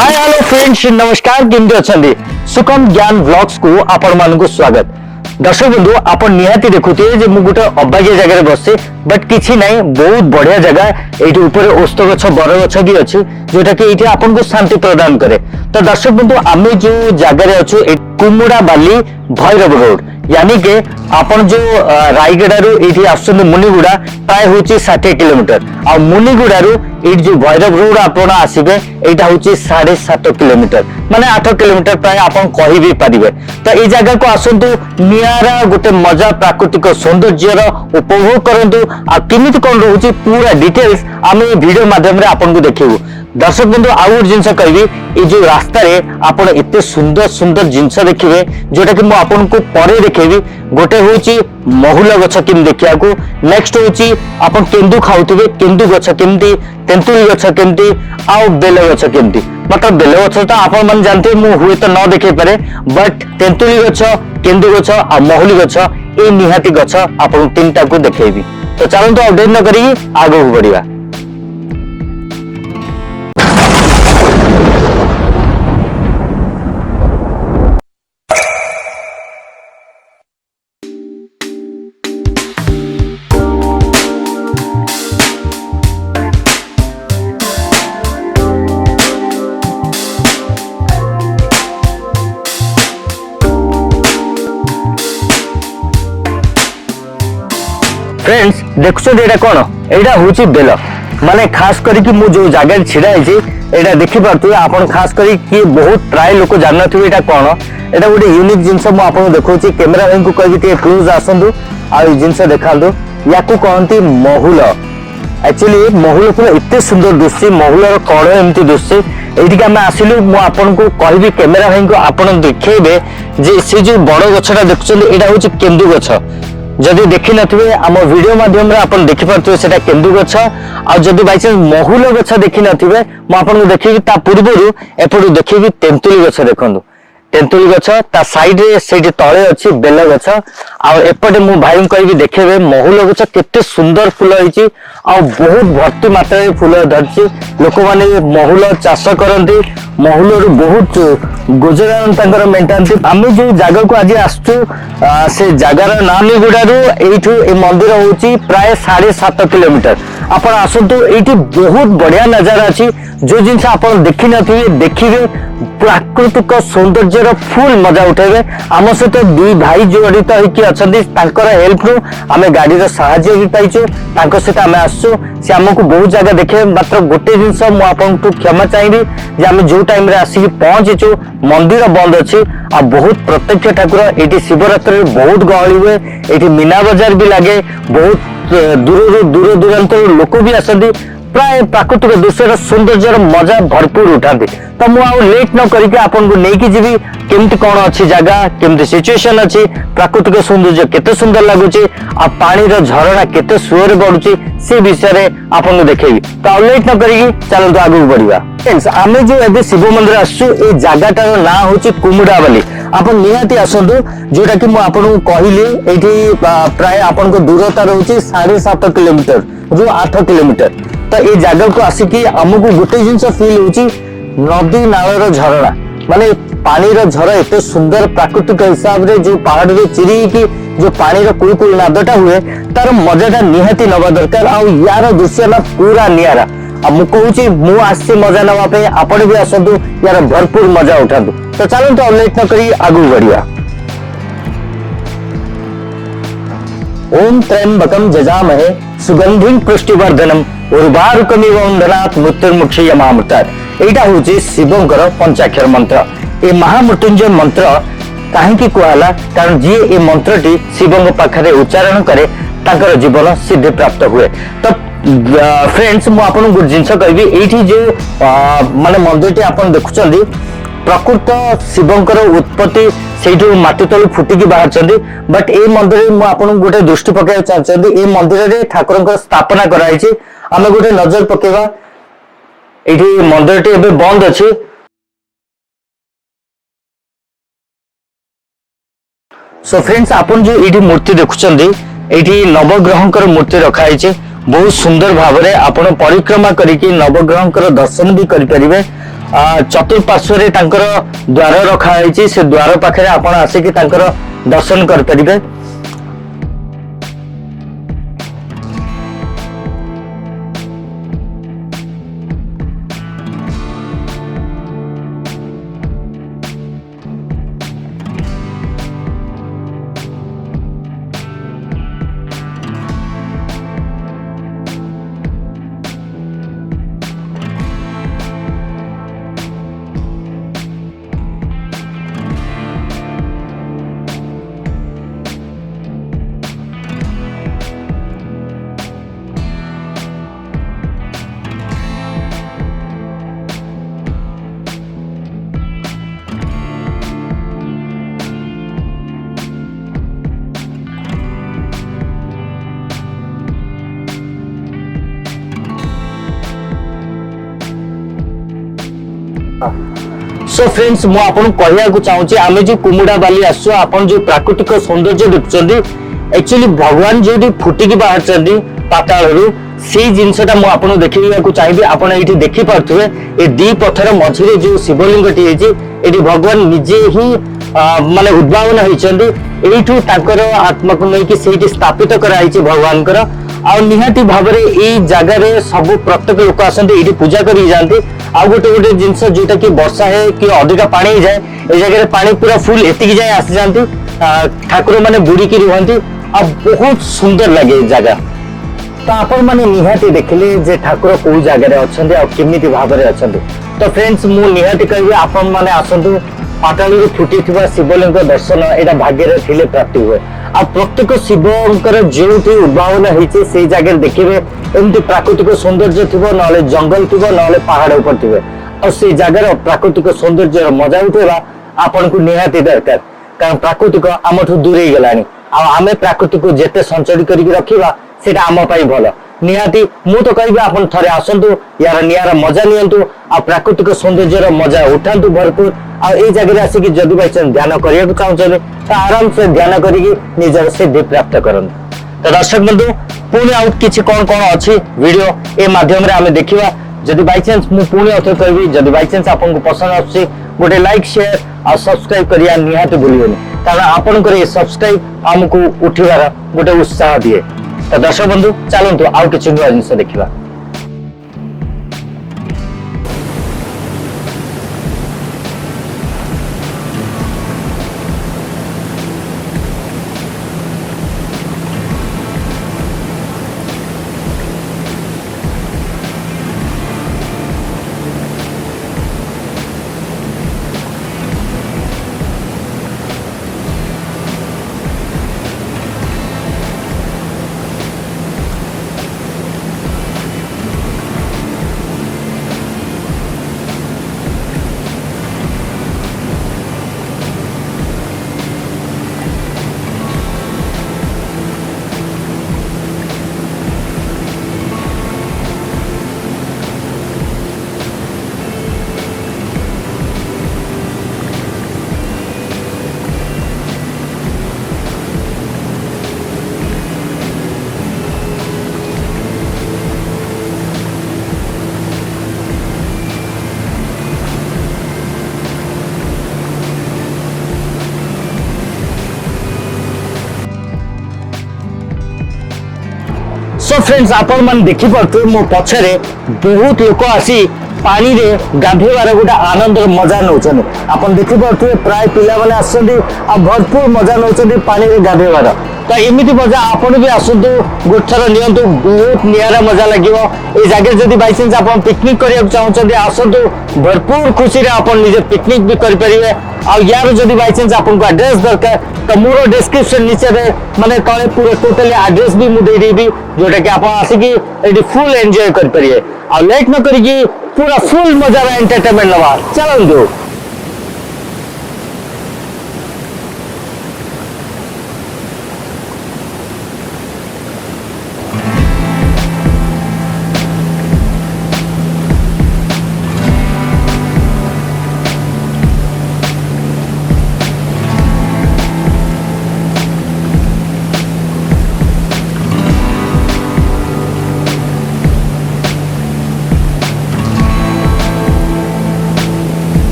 Hi hello friends नमस्कार केमती अच्छी सुखम ज्ञान व्लॉग्स को आपण मानक स्वागत। दर्शक बंधु आप निहाती देखुए जे मु गोटे अबागिया जगह बसे बट किसी नहीं बहुत बढ़िया जगह ये ऊपर ओस्त गछ बर गछ भी अच्छी जोटा कि ये आपन को शांति प्रदान करे। तो दर्शक बंधु आम जो जगह अच्छु कुमुड़ा बाली भैरव रोड यानी कि आपन जो रायगड़ा ये आसुन मुनिगुड़ा प्राय हूँ 60 किलोमीटर आ मुनिगुड़ा ये जो भैरव रोड आपड़ आसबे यहाँ हूँ 7.5 किलोमीटर माने 8 किलोमीटर प्राय आप कही भी पारे। तो ये जगह को आसतु निरा गोटे मजा प्राकृतिक सौंदर्य उपभोग करूँ आमि कौन रोचे पूरा डिटेल्स आम वीडियो माध्यम आपको देखू। दर्शक बंधु आउ गोटे जिन कहि ये जो रास्ता रे आप एते सुंदर सुंदर जिनस देखिए जोटा कि मुझे पर देखेबी। गोटे हूँ महुल गछ केम देखा, नेक्स्ट हूँ आप केन्दु खाऊे केन्दु गछ केमती, तेंतुली गछ केमती, आउ बेल गछ केमती। मतलब बेल गछ तो आप जानते मुझे हुए तो न देखे पारे बट तेंतुली गछ केन्दु गछ आ महुली गछ ये निहाती गछ आप तीन टाक देखेबी। तो चलते अपडेट न करी आगे बढ़िया। फ्रेंड्स देखुन ये कौन यहाँ हूँ बेल माने खास करके मु जो जगह छिड़ा है देखी पारे आप खास करके बहुत प्राय लोक जान थे यहाँ कौन यहाँ गोटे यूनिक जिनस मुझे देखा कैमेरा भाई को कही क्लोज आसतु आ जिनस देखा या कहती महुल। एक्चुअली महुल फूल एत सुंदर दुशी महुलर कड़ एमती दुशी ये आम आसिलु मुझे कहि कैमेरा भाई को आप देखेबे जे से जो बड़ गछटा देखुं यहाँ हूँ केन्दु गछ। जदि देखी नथिबे आम वीडियो माध्यम रे आपण देखि पारथुबे सेटा केन्दु गछ आ जदि बाय चांस महुल गछ देखि नथिबे म आपन देखिबी ता पूर्वरु एपटु देखिबी तेंतुली गछ देखंदु। तेंतुली गछ ता साइड रे सेठी तळे अछि बेल गछ आ एपटे मु भाई कहबी देखिबे महुल गछ केते सुंदर फूल होईची आ बहुत भर्ती मात्रा रे फूल धरछि। लोक माने महुल चाष करंती महुल बहुत गुजरान तंकर मेंटांती। आम जो जगह को आज आसचु से जगार नानीगुड़ारू एठू ए मंदिर होची प्राय 7.5 किलोमीटर। आप आसतु ये बहुत बढ़िया नजारा अच्छी जो जिन आप देखी नथिबे देखिए प्राकृतिक सौंदर्य फुल मजा उठेबे। आम सहित दुई भाई जड़ित होकर अच्छा हेल्प रु आम गाड़ी साहाय्य भी पाइचु सहित आम आसचु से आमको बहुत जगह देखे। मात्र गोटे जिनस मुझे क्षमा चाहिए जे आम जो टाइम रे आसिक पहुंचीचु मंदिर बंद अच्छी आ बहुत प्रत्यक्ष ठाकुर ये शिवरात्रि बहुत गहली हुए ये मीना बजार भी लगे बहुत दूर दूरांत लोक भी आसती प्राय प्राकृतिक दृश्य सौंदर्य मजा भरपूर उठाती। तो मुझे लेट न करके आपको लेकिन जीवी केमती कौन अच्छी जगह केमती सिचुएशन अच्छी प्राकृतिक सौंदर्य केते सुंदर लगुच आ पानी झरणा केते सुअर बढ़ुची से विषय आपको देखेबी। तो लेट न करके चलते आगे बढ़िया। फ्रेंड्स आम जो एबे शिव मंदिर आसु ए जगहटार ना हूँ कुमुड़ा बाली आप निहाती आसतु जोटा कि मुझे कहली ये प्राय आपन को दूरता रोचे 7.5 किलोमीटर रु 8 किलोमीटर। तो ये जगह को आसिकी आमको गोटे जिनस फिल होची नदी नालर झरणा माने पानी झर एत सुंदर प्राकृतिक हिसाब से जो पहाड़ रे चिरी की जो पानी कुल नादटा हुए तार मजाटा निहाती नवा दरकार आ यार दृश्य ना पूरा नियारा। मु कहूँ मुझे मजा नापे आपण भी आसतु यार भरपूर मजा उठातु। तो चलते तो लेट न करी आगू बढ़िया। ओम त्र्यंबकम जजामहे सुगंधिं पुष्टिवर्धनम उर्वारुकमिव वंदनात् मृत्युर्मुक्षीयमामृतात्। एटा होची शिवंकर पंचाक्षर मंत्र। ए महामृत्युंजय मंत्र काहेकि कहला कारण जी ए मंत्रटी शिवंग पाखरे उच्चारण करे ताकर जीवन सिद्धि प्राप्त हुए। तो फ्रेंड्स मु आपन गुड जिंस कहबी एठी जो माने मंदिरटी आपन देखुचंदी प्रकृत शिवंकर उत्पत्ति से माटी तलू फुटिकी बाहर बट ए मंदिर मुझे गोटे दृष्टि पकड़ चाहिए। ए मंदिर ठाकुर स्थापना कराई आम गोटे नजर पकेवा ये मंदिर टी बंद अच्छी। सो फ्रेंड्स आपन जो ये मूर्ति देखुचंदी ये नवग्रहंकर मूर्ति रखाई बहुत सुंदर भाव में आपन परिक्रमा करके नवग्रहंकर दर्शन भी करें चतुर्पार्श्व द्वार रखाई से द्वार पाखे आपण आसिक दर्शन करें। सो फ्रेंड्स मु आपन कहया चाहूँ आम जो कुमुड़ा बाली आसो आपन जो प्राकृतिक सौंदर्य देखुं एक्चुअली भगवान जो फुटिकी बाहर पाताल से जिनसा मुझे देखा चाहिए। आपड़ ये देखिपे ये दी पथर मझे जो शिवलिंग टी भगवान निजे ही माने उद्भावन होठू आत्मा को लेकिन स्थापित कराई भगवान निहाती भाव में जगह सब प्रत्येक लोक आसते पूजा कर जाती। आ गोटे गोटे जिनस जोटा कि वर्षा है कि अधिका पानी जाए ये जगह पानी पूरा फुल एतिक जाए आसी जाती ठाकुर मैंने बुड़ीकी रुहति आ बहुत सुंदर लगे जगह। तो आपण मैंने निहाती देखिले जे ठाकुर कौ जगह अच्छा केमी भाव में अच्छा। तो फ्रेंड्स मु निहाती कहि आपण मैंने आसतु पाताल फुटी शिवलिंग दर्शन यहाँ भाग्य थे प्राप्ति हुए। आ प्रत्येक शिवंकर जो उद्भावन होती से जगह देखिए एमती प्राकृतिक सौंदर्य थी ना जंगल थी ना पहाड़ उपर थे और से जगार प्राकृतिक सौंदर्य मजा उठेगा आपन को निहाती दरकार। कारण प्राकृतिक आमठू दूरे गला आम प्राकृतिक जिते संचरी कर रखा से आम भल निहाती मु तो कह आप थे आसतु यार निआर मजा नियंतु आ प्राकृतिक सौंदर्य मजा उठातु भरपूर आ जगह आसिक जदि बाई चांस ध्यान करने चाहते तो आराम से ध्यान कर सिद्धि प्राप्त करूँ। तो दर्शक बंधु पुणी आउ कि कौन कौन अच्छी वीडियो ए माध्यम आम देखा जदि बाई चांस मु पुणी अथ कहि जदि बाई चांस आपको पसंद आसुची गोटे लाइक शेयर और सब्सक्राइब करिया निहाती भूलिबेनी कारण आपनकर ये सब्सक्राइब आमको उठिबार गोटे उत्साह दिए। तो दर्शक बंधु चलतु आउ कि नुआ जिन देखा। सो फ्रेंड्स आपण मैंने देखिपे मो पछरे बहुत लोक आसी पानी रे गाधेबार गोटे आनंद मजा नौ आप देखिपे प्राय पिला मैंने आसछन्ती आ भरपूर मजा नौ पानी रे गाधेबार। तो एमती मजा आपण भी आसतु गोटे थर नियंतु बहुत निरा मजा लगे ये जगह जब बाई चांस आप पिकनिक करने चाहते आसतु भरपूर खुशी आप निजे पिकनिक भी करेंगे। और यार जब बाई चांस आपको एड्रेस दरकार तो मोर डिस्क्रिप्शन नीचे माने तले पूरा टोटली एड्रेस भी मुझे देदेवी जोटा कि आप आसिक फुल एंजॉय करेंगे और लेट न करी पूरा फुल मजा एंटरटेनमेंट नवा चलू।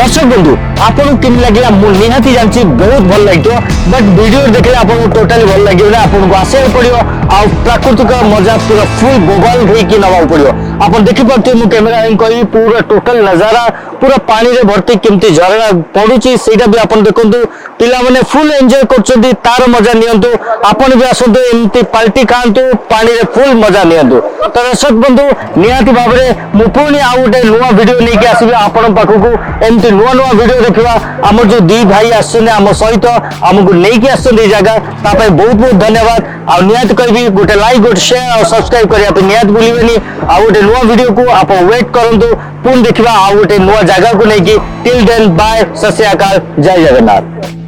दर्शक बंधु आपन केम लगे मु निहाती जानची बहुत भल लगियो बट वीडियो देखले आपन टोटली भल लगियो ना आपन को आसे पड़ियो आ प्राकृतिक मजा पूरा फुल बोबाल होई कि नवा पड़ियो आपन देखि पड़ते मु कैमरा इन कहि पूरा टोटल नजारा पूरा पानी रे भर्ती केमती झरना पडुची सेटा भी आपन देखंतु पिला माने फुल एन्जॉय करछंती तार मजा नियंतु आपन भी आसंतु एमती पार्टी खांतु पानी रे फुल मजा नियंतु तो दर्शक बंधु निहाती भाबरे मु पुनी आ उटे नुवा वीडियो नै के आसीबे आपन पाखकु एमती नुवा नुवा वीडियो देखिबा हमर जो दी भाई आछन हम सहित हमकु नै के आछन ए जगह ता पय बहुत बहुत धन्यवाद आ निहाती कहबी गोटे लाइक गोटे शेयर और सब्सक्राइब करिया पे निहाती भूलिबेनी आ उटे नुवा वीडियो को आप वेट करंतु पुन देखिबा आ उटे नुवा जगह को नै कि टिल देन बाय सत श्री अकाल जय जगन्नाथ।